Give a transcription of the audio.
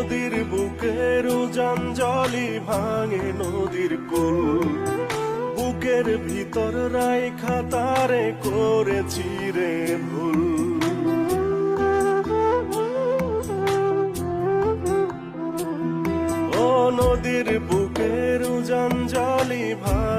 নদীর বুকের উজান জলই ভাঙে নদীর কুল, বুকের ভিতর রাইখা তারে করেছি রে ভুল। ও নদীর বুকের উজান জলই ভাঙে